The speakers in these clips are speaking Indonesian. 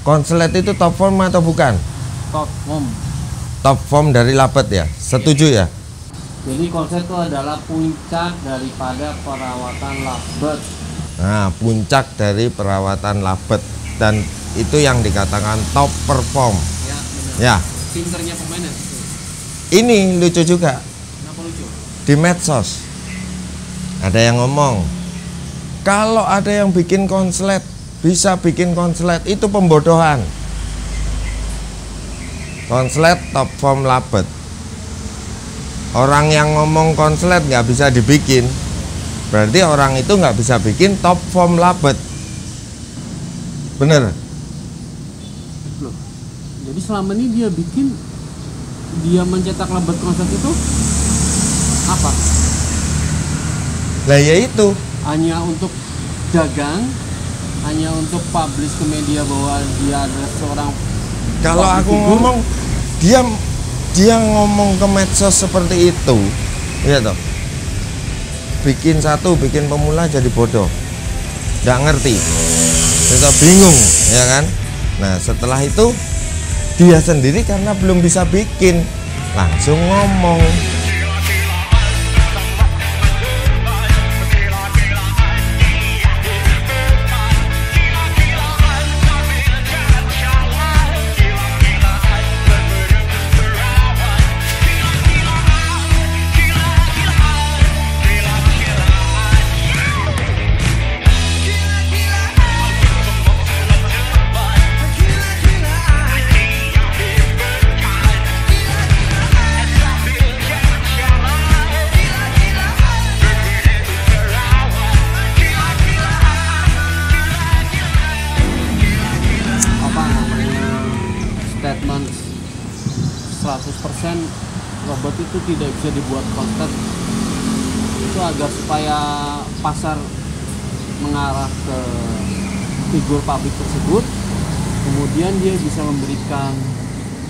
Konslet itu top form atau bukan? Top form. Top form dari labet ya? Setuju ya? Jadi konslet itu adalah puncak daripada perawatan labet. Nah, puncak dari perawatan labet. Dan itu yang dikatakan top perform. Ya, benar. Ya. Pinternya pemainnya. Ini lucu juga. Kenapa lucu? Di medsos ada yang ngomong, kalau ada yang bikin konslet, bisa bikin konslet, itu pembodohan. Konslet top form labet. Orang yang ngomong konslet nggak bisa dibikin, berarti orang itu nggak bisa bikin top form labet. Bener? Loh. Jadi selama ini dia mencetak labet konslet itu apa? Lah ya itu. Hanya untuk dagang, hanya untuk publish ke media bahwa dia adalah seorang. Kalau aku ngomong, dia ngomong ke medsos seperti itu, ya toh. Bikin pemula jadi bodoh, nggak ngerti, tetap bingung, ya kan? Nah setelah itu dia sendiri karena belum bisa bikin, langsung ngomong. Statement 100% robot itu tidak bisa dibuat konslet itu agar supaya pasar mengarah ke figur pabrik tersebut, kemudian dia bisa memberikan.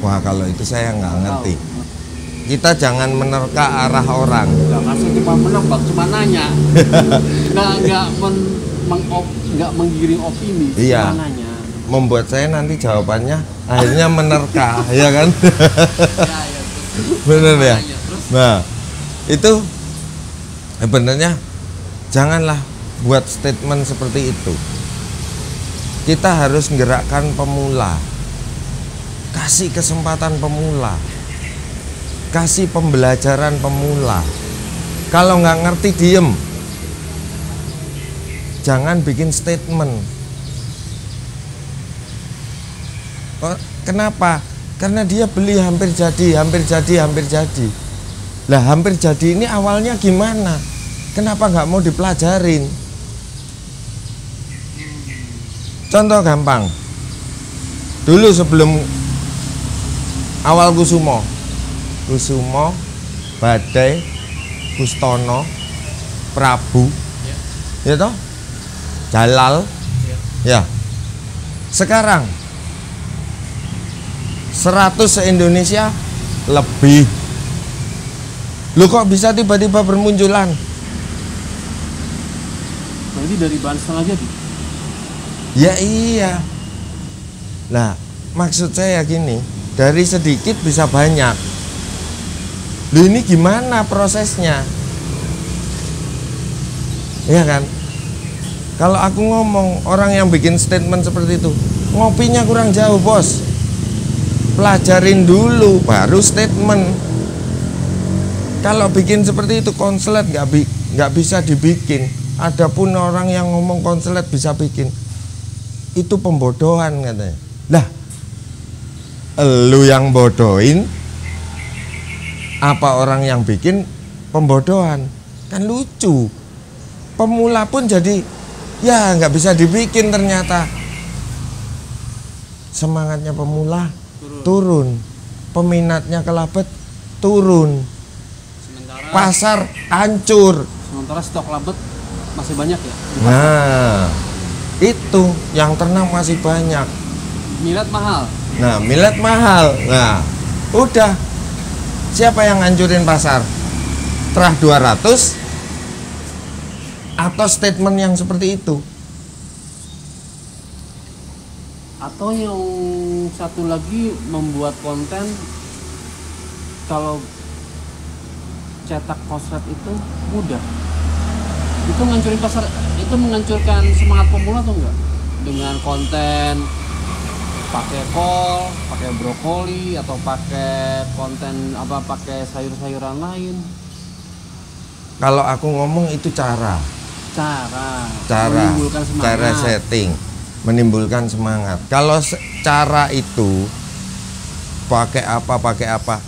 Wah kalau itu saya nggak ngerti. Kita jangan menerka arah orang. Nggak masih cuma menebak, cuma nanya. nggak menggiring opini, iya. Cuma nanya. Membuat saya nanti jawabannya akhirnya menerka, ya kan? Ya, Bener ya. Nah, itu sebenarnya janganlah buat statement seperti itu. Kita harus menggerakkan pemula, kasih kesempatan pemula, kasih pembelajaran pemula. Kalau nggak ngerti diem, jangan bikin statement. Kenapa? Karena dia beli hampir jadi. Lah hampir jadi ini awalnya gimana? Kenapa nggak mau dipelajarin? Contoh gampang. Dulu sebelum awal Kusumo, Badai, Kustono, Prabu, ya toh? Jalal, ya. Sekarang 100 se-Indonesia lebih. Lu kok bisa tiba-tiba bermunculan? Berarti dari bahan setengah jadi? Ya iya. Nah, maksud saya gini, dari sedikit bisa banyak. Lu ini gimana prosesnya? Iya kan? Kalau aku ngomong, orang yang bikin statement seperti itu, ngopinya kurang jauh, bos. Pelajarin dulu baru statement. Kalau bikin seperti itu konslet nggak bisa dibikin. Adapun orang yang ngomong konslet bisa bikin, itu pembodohan katanya. Lah, lu yang bodohin, apa orang yang bikin pembodohan? Kan lucu. Pemula pun jadi ya nggak bisa dibikin ternyata. Semangatnya pemula turun, peminatnya ke labet turun, pasar hancur. Sementara stok labet masih banyak ya? Nah, itu yang ternak masih banyak. Millet mahal. Nah, millet mahal. Nah, udah. Siapa yang hancurin pasar? Terah 200 atau statement yang seperti itu? Atau yang satu lagi membuat konten kalau cetak koslet itu mudah. Itu ngancurin pasar, itu menghancurkan semangat pemula atau enggak? Dengan konten pakai kol, pakai brokoli atau pakai konten apa pakai sayur-sayuran lain. Kalau aku ngomong itu cara menimbulkan semangat. Cara setting menimbulkan semangat. Kalau cara itu pakai apa,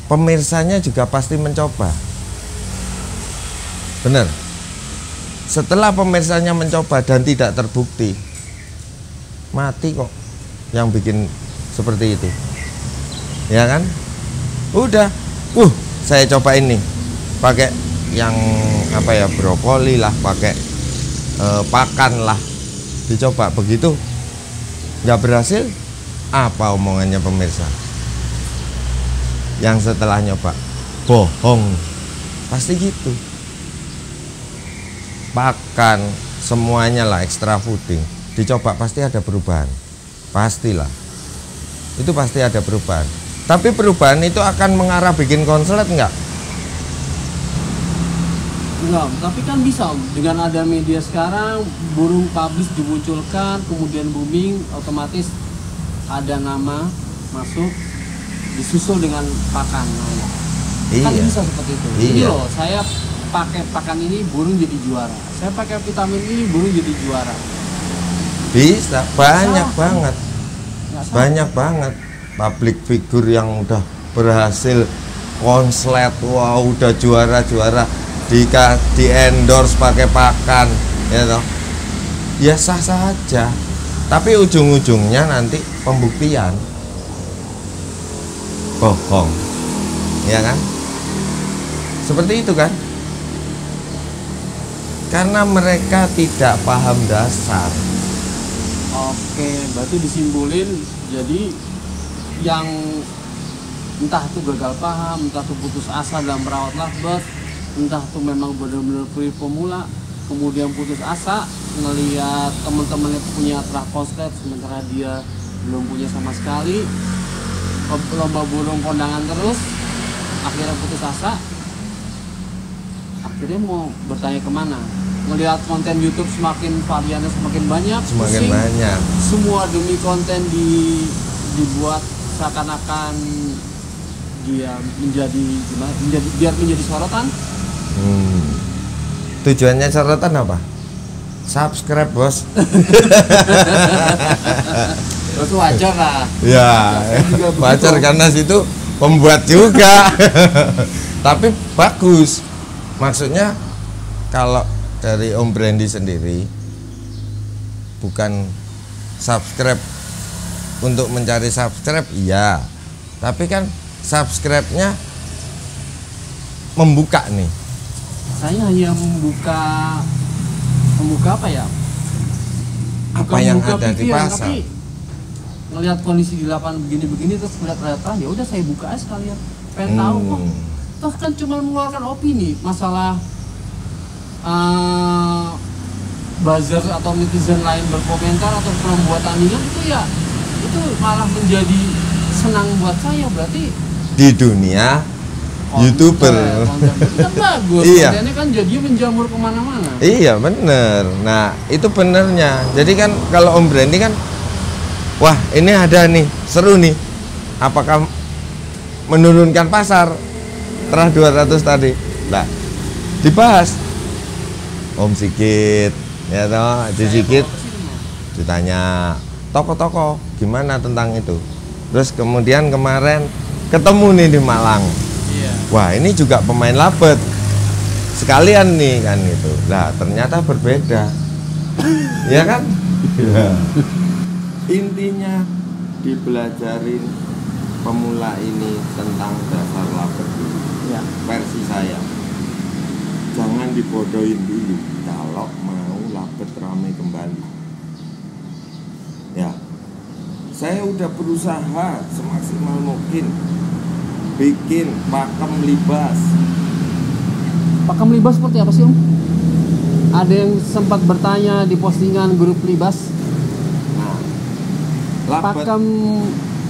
pemirsanya juga pasti mencoba. Benar. Setelah pemirsanya mencoba dan tidak terbukti, mati kok yang bikin seperti itu. Ya kan? Udah. Saya coba ini. Pakai yang apa ya, brokoli lah, pakai pakan lah. Dicoba begitu. Nggak berhasil, apa omongannya pemirsa? Yang setelah nyoba, bohong. Pasti gitu. Pakan semuanya lah, extra fooding, dicoba pasti ada perubahan, pastilah, itu pasti ada perubahan. Tapi perubahan itu akan mengarah bikin konslet enggak? Enggak, tapi kan bisa dengan ada media sekarang, burung publish dimunculkan, kemudian booming, otomatis ada nama masuk, disusul dengan pakan. Kan bisa seperti itu. Jadi loh, saya pakai pakan ini burung jadi juara, saya pakai vitamin ini burung jadi juara. Bisa, banyak banget public figure yang udah berhasil konslet, wah udah juara di endorse pakai pakan, ya toh. Ya sah saja, tapi ujung-ujungnya nanti pembuktian bohong, ya kan? Seperti itu kan? Karena mereka tidak paham dasar. Oke, berarti disimpulin jadi yang entah itu gagal paham, entah itu putus asa dalam merawat lovebird, entah itu memang benar-benar pemula, kemudian putus asa ngelihat teman-temannya punya terah konslet sementara dia belum punya sama sekali, lomba burung kondangan terus, akhirnya putus asa, akhirnya mau bertanya kemana? Melihat konten YouTube semakin variannya semakin banyak, semua demi konten dibuat seakan-akan dia biar menjadi sorotan. Tujuannya sorotan apa? Subscribe, bos. Itu wajar lah. Ya, wajar karena situ pembuat juga. Tapi bagus. Maksudnya kalau dari Om Brandy sendiri bukan subscribe untuk mencari subscribe, iya, tapi kan subscribe-nya membuka nih. Saya hanya membuka apa ya? Apa yang ada di pasar. Tapi ngelihat kondisi di lapangan begini-begini terus melihat ternyata ya udah saya buka aja sekalian. Pengen tahu kok. Toh kan cuma mengeluarkan opini masalah buzzer atau netizen lain berkomentar atau membuat tandingan itu malah menjadi senang buat saya. Berarti di dunia YouTuber kan bagus. Iya. Kontennya kan jadi menjamur kemana-mana. Iya bener. Nah itu benernya. Jadi kan kalau Om Brandy kan, wah ini ada nih seru nih, apakah menurunkan pasar terah 200 tadi? Nah dibahas Om Sigit, ya toh, Sigit ditanya toko-toko gimana tentang itu. Terus kemudian kemarin ketemu nih di Malang. Iya. Wah ini juga pemain labet sekalian nih kan gitu. Nah ternyata berbeda, ya kan? Ya. Intinya dibelajarin pemula ini tentang dasar labet dulu. Ya. Versi saya. Jangan dibodohin dulu kalau mau labet ramai kembali. Ya, saya udah berusaha semaksimal mungkin bikin pakem libas. Pakem libas seperti apa sih Om? Ada yang sempat bertanya di postingan grup libas. Nah, Labet pakem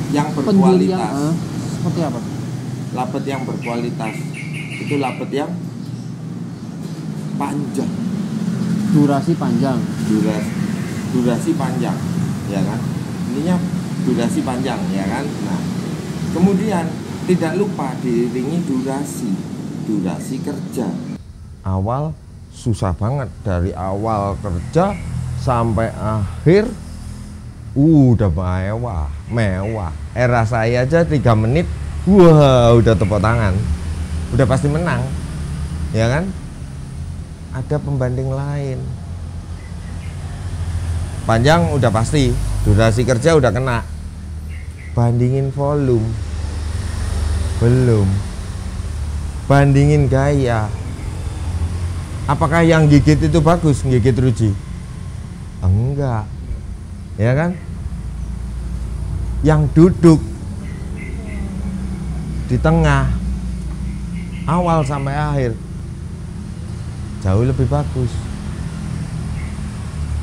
yang penjulian berkualitas. seperti apa? Labet yang berkualitas itu labet yang panjang, Durasi panjang. durasi panjang, ya kan? Intinya durasi panjang, ya kan? Nah, kemudian tidak lupa diiringi durasi kerja. Awal susah banget, dari awal kerja sampai akhir udah mewah. Era saya aja 3 menit, wah udah tepuk tangan, udah pasti menang, ya kan? Ada pembanding lain. Panjang udah pasti, durasi kerja udah kena. Bandingin volume, belum. Bandingin gaya. Apakah yang gigit itu bagus, gigit Ruji? Enggak. Ya kan? Yang duduk di tengah, awal sampai akhir, jauh lebih bagus.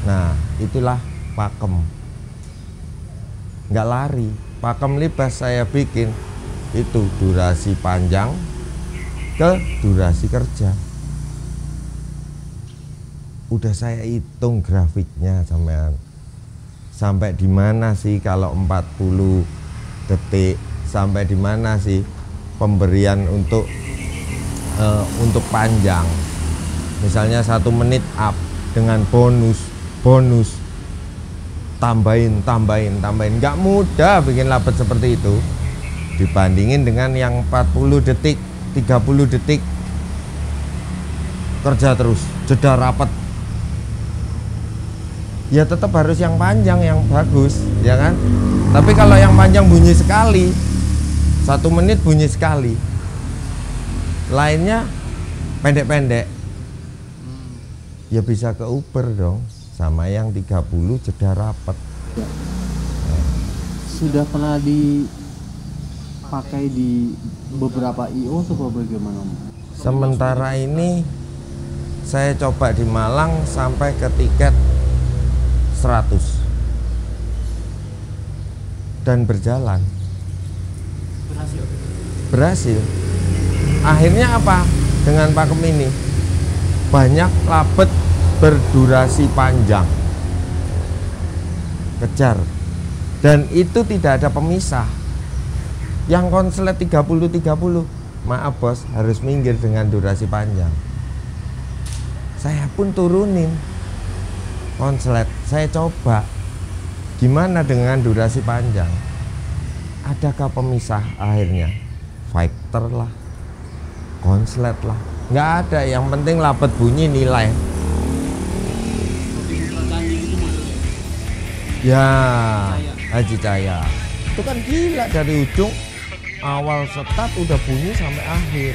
Nah, itulah pakem. Nggak lari. Pakem libas saya bikin itu durasi panjang ke durasi kerja. Udah saya hitung grafiknya sampean. Sampai di mana sih kalau 40 detik? Sampai di mana sih pemberian untuk panjang? Misalnya 1 menit up dengan bonus tambahin. Nggak mudah bikin labet seperti itu dibandingin dengan yang 40 detik 30 detik kerja terus, jeda rapat. Ya tetap harus yang panjang, yang bagus, ya kan? Tapi kalau yang panjang bunyi sekali, 1 menit bunyi sekali, lainnya pendek-pendek, ya bisa ke Uber dong. Sama yang 30 jeda rapat. Ya. Sudah pernah dipakai di beberapa IO atau bagaimana? Sementara ini saya coba di Malang sampai ke tiket 100 dan berjalan. Berhasil. Akhirnya apa? Dengan pakem ini banyak labet berdurasi panjang, kejar, dan itu tidak ada pemisah. Yang konslet 30-30, maaf bos, harus minggir dengan durasi panjang. Saya pun turunin konslet, saya coba gimana dengan durasi panjang. Adakah pemisah? Akhirnya fighter lah, konslet lah, nggak ada. Yang penting labet bunyi, nilai. Ya, Haji Cahya itu kan gila, dari ujung awal start udah bunyi sampai akhir.